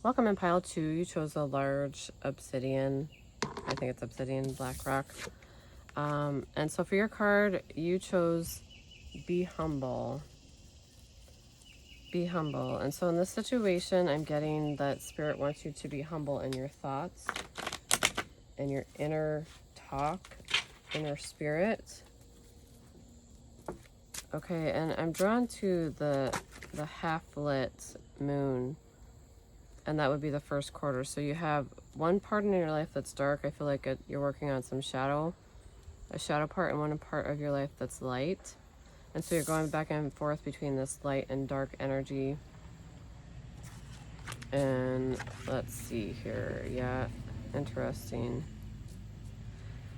Welcome in pile 2. You chose a large obsidian. I think it's obsidian black rock. And so for your card, you chose be humble. Be humble. And so in this situation, I'm getting that Spirit wants you to be humble in your thoughts, in your inner talk, inner spirit. Okay, and I'm drawn to the half-lit moon, and that would be the first quarter. So you have one part in your life that's dark. I feel like you're working on some shadow, a shadow part, and one part of your life that's light. And so you're going back and forth between this light and dark energy. And let's see here. Yeah, interesting.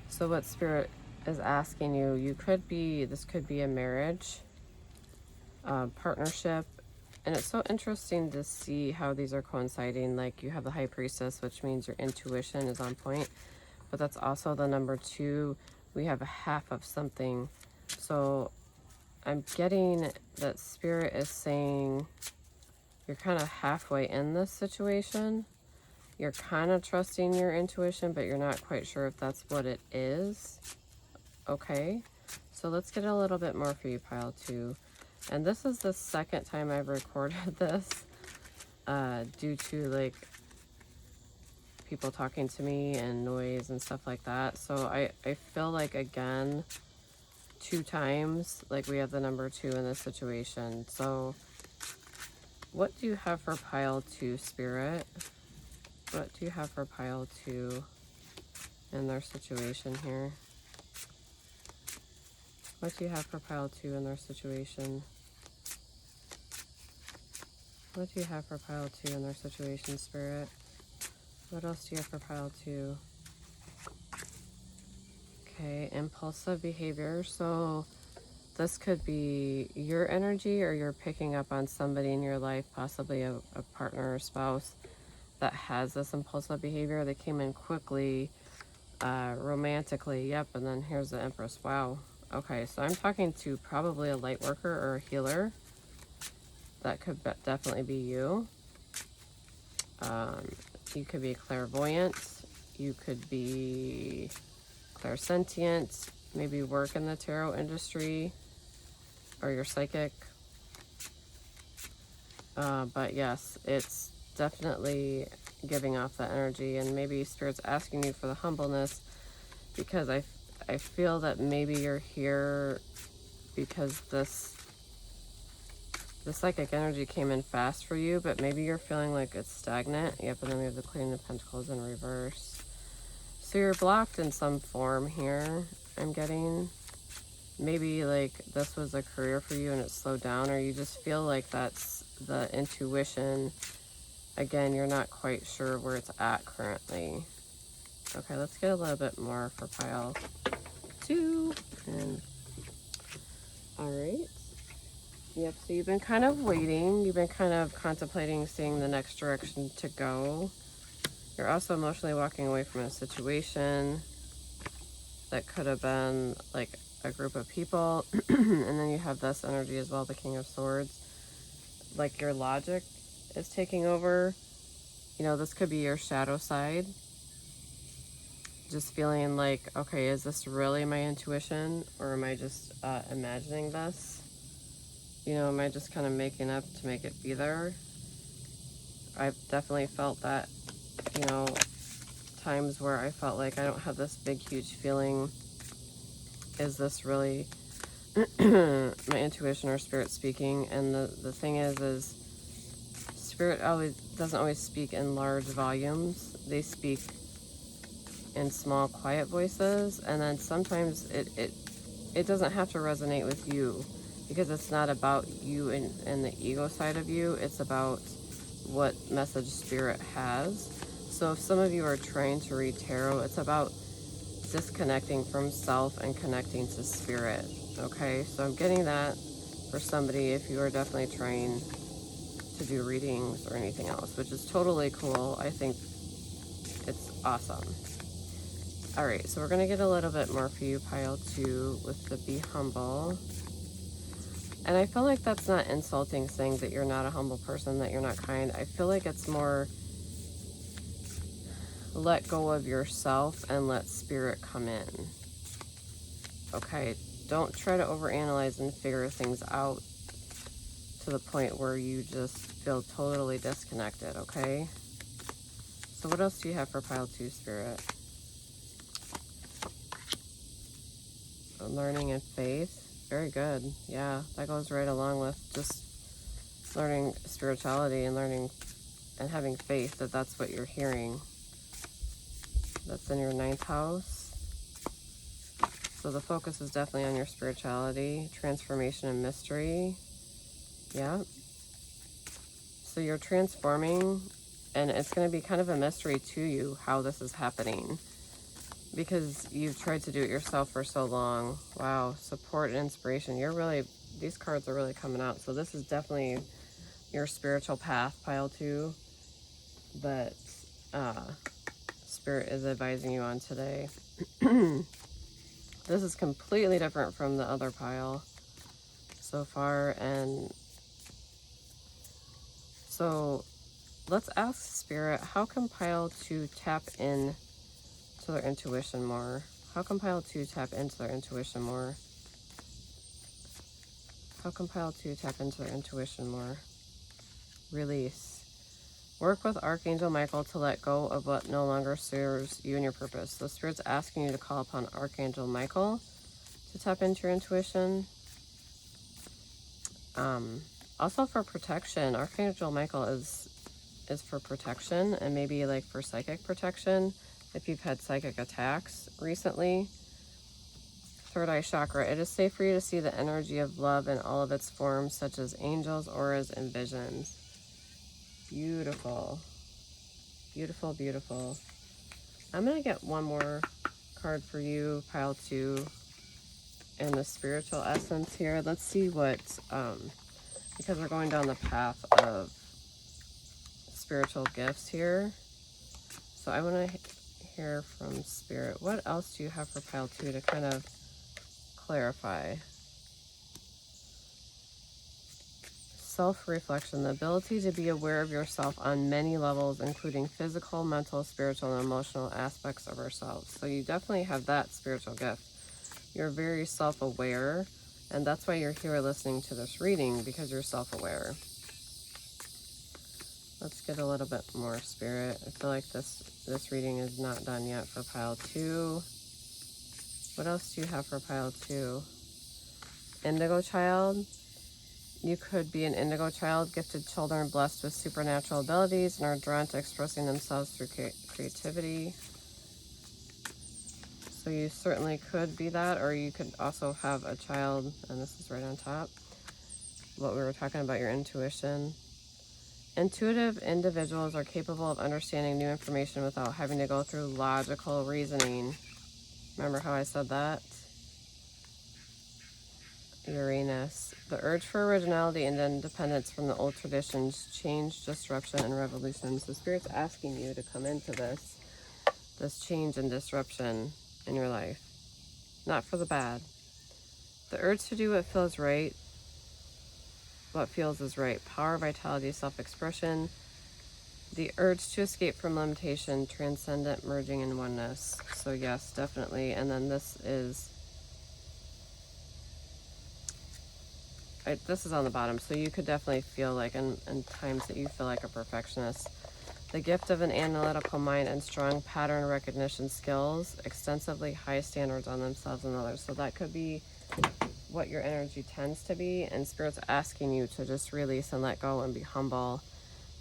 So what Spirit is asking you, this could be a marriage, partnership. And it's so interesting to see how these are coinciding. Like you have the High Priestess, which means your intuition is on point, but that's also the number 2. We have a half of something. So I'm getting that Spirit is saying you're kind of halfway in this situation. You're kind of trusting your intuition, but you're not quite sure if that's what it is. Okay, so let's get a little bit more for you, pile 2. And this is the second time I've recorded this due to like people talking to me and noise and stuff like that. So I feel like, again, 2 times, like we have the number 2 in this situation. So what do you have for pile 2, Spirit? What do you have for pile 2 in their situation here? What do you have for pile 2 in their situation? What do you have for pile 2 in their situation, Spirit? What else do you have for pile 2? Okay, impulsive behavior. So this could be your energy, or you're picking up on somebody in your life, possibly a partner or spouse, that has this impulsive behavior. They came in quickly, romantically. Yep, and then here's the Empress. Wow. Okay, so I'm talking to probably a light worker or a healer. That could definitely be you. You could be clairvoyant. You could be clairsentient. Maybe work in the tarot industry, or you're psychic. But yes, it's definitely giving off that energy, and maybe Spirit's asking you for the humbleness, because I feel that maybe you're here because this psychic energy came in fast for you, but maybe you're feeling like it's stagnant. Yep, and then we have the Queen of Pentacles in reverse. So you're blocked in some form here, I'm getting. Maybe like this was a career for you and it slowed down, or you just feel like that's the intuition. Again, you're not quite sure where it's at currently. Okay, let's get a little bit more for pile 2. And all right. Yep, so you've been kind of waiting. You've been kind of contemplating seeing the next direction to go. You're also emotionally walking away from a situation that could have been like a group of people. And then you have this energy as well, the King of Swords. Like your logic is taking over. You know, this could be your shadow side. Just feeling like, okay, is this really my intuition, or am I just imagining this? You know, am I just kind of making up to make it be there? I've definitely felt that, you know, times where I felt like I don't have this big, huge feeling. Is this really my intuition or Spirit speaking? And the thing is Spirit doesn't always speak in large volumes. They speak in small, quiet voices, and then sometimes it doesn't have to resonate with you, because it's not about you and the ego side of you. It's about what message Spirit has. So if some of you are trying to read tarot, it's about disconnecting from self and connecting to Spirit. Okay, so I'm getting that for somebody if you are definitely trying to do readings or anything else, which is totally cool. I think it's awesome. All right, so we're going to get a little bit more for you, pile 2, with the be humble. And I feel like that's not insulting, saying that you're not a humble person, that you're not kind. I feel like it's more let go of yourself and let spirit come in. Okay, don't try to overanalyze and figure things out to the point where you just feel totally disconnected, okay? So what else do you have for pile 2, Spirit? Learning and faith. Very good. Yeah, that goes right along with just learning spirituality and learning and having faith that that's what you're hearing. That's in your 9th house. So the focus is definitely on your spirituality, transformation, and mystery. Yeah. So you're transforming, and it's going to be kind of a mystery to you how this is happening, because you've tried to do it yourself for so long. Wow. Support and inspiration. These cards are really coming out. So this is definitely your spiritual path, pile 2, that Spirit is advising you on today. This is completely different from the other pile so far. And so let's ask Spirit, how can pile 2 tap in to their intuition more? How can pile 2 tap into their intuition more? How can pile 2 tap into their intuition more? Release. Work with Archangel Michael to let go of what no longer serves you and your purpose. So Spirit's asking you to call upon Archangel Michael to tap into your intuition. Also for protection, Archangel Michael is for protection, and maybe like for psychic protection if you've had psychic attacks recently. 3rd eye chakra. It is safe for you to see the energy of love in all of its forms, such as angels, auras, and visions. Beautiful. Beautiful, beautiful. I'm going to get one more card for you, pile 2, in the spiritual essence here. Let's see what, because we're going down the path of spiritual gifts here. So I want to hear from Spirit. What else do you have for pile 2 to kind of clarify? Self-reflection, the ability to be aware of yourself on many levels, including physical, mental, spiritual, and emotional aspects of ourselves. So you definitely have that spiritual gift. You're very self-aware, and that's why you're here listening to this reading, because you're self-aware. Let's get a little bit more, Spirit. I feel like this reading is not done yet for pile 2. What else do you have for pile 2? Indigo child. You could be an indigo child, gifted children blessed with supernatural abilities and are drawn to expressing themselves through creativity. So you certainly could be that, or you could also have a child, and this is right on top, what we were talking about, your intuition. Intuitive individuals are capable of understanding new information without having to go through logical reasoning. Remember how I said that? Uranus. The urge for originality and independence from the old traditions, change, disruption, and revolution. So Spirit's asking you to come into this change and disruption in your life. Not for the bad. The urge to do what feels right. What feels is right. Power, vitality, self-expression. The urge to escape from limitation, transcendent, merging, and oneness. So yes, definitely. And then this is on the bottom, so you could definitely feel like in times that you feel like a perfectionist. The gift of an analytical mind and strong pattern recognition skills, extensively high standards on themselves and others. So that could be what your energy tends to be, and Spirit's asking you to just release and let go and be humble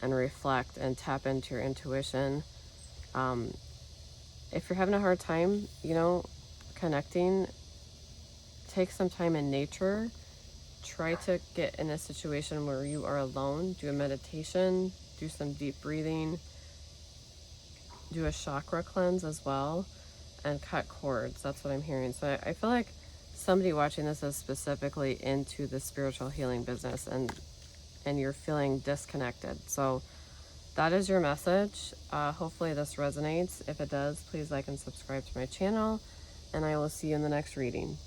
and reflect and tap into your intuition. If you're having a hard time, connecting, take some time in nature. Try to get in a situation where you are alone. Do a meditation, do some deep breathing, do a chakra cleanse as well, and cut cords. That's what I'm hearing. So I feel like somebody watching this is specifically into the spiritual healing business, and you're feeling disconnected. So that is your message. Hopefully this resonates. If it does, please like and subscribe to my channel, and I will see you in the next reading.